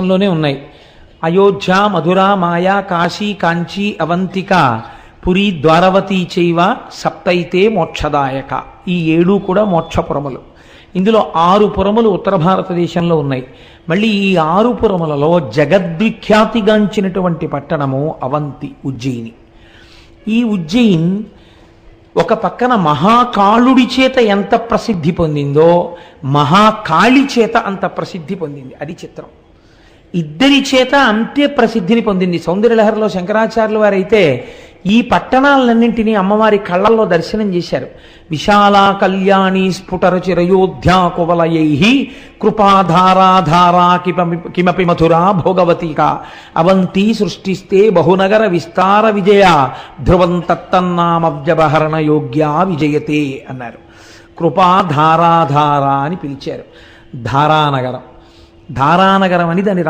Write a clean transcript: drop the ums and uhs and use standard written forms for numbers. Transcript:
లోనే ఉన్నాయి. అయోధ్య, మధుర, మాయా, కాశీ, కాంచీ, అవంతిక, పురి, ద్వారవతి చైవ సప్తైతే మోక్షదాయక. ఈ 7 కూడా మోక్షపురములు. ఇందులో 6 పురములు ఉత్తర భారతదేశంలో ఉన్నాయి. మళ్ళీ ఈ 6 పురములలో జగద్విఖ్యాతిగాంచినటువంటి పట్టణము అవంతి, ఉజ్జయిని. ఈ ఉజ్జయిన్ ఒక పక్కన మహాకాళుడి చేత ఎంత ప్రసిద్ధి పొందిందో మహాకాళి చేత అంత ప్రసిద్ధి పొందింది. అది చిత్రం. ఇద్దరి చేత అంతే ప్రసిద్ధిని పొందింది. సౌందర్యలహరిలో శంకరాచార్యుల వారైతే ఈ పట్టణాలన్నింటినీ అమ్మవారి కళ్ళల్లో దర్శనం చేశారు. విశాలా కళ్యాణి స్ఫుటరచిరయోధ్యా కువలయై కృపాధారాధారా కిమపి మధురా భోగవతిక అవంతి సృష్టిస్తే బహునగర విస్తార విజయ ధ్రువం తత్తన్నామవ్యవహరణ యోగ్యా విజయతే అన్నారు. కృపాధారాధార అని పిలిచారు. ధారానగరం, ధారానగరం అని దాని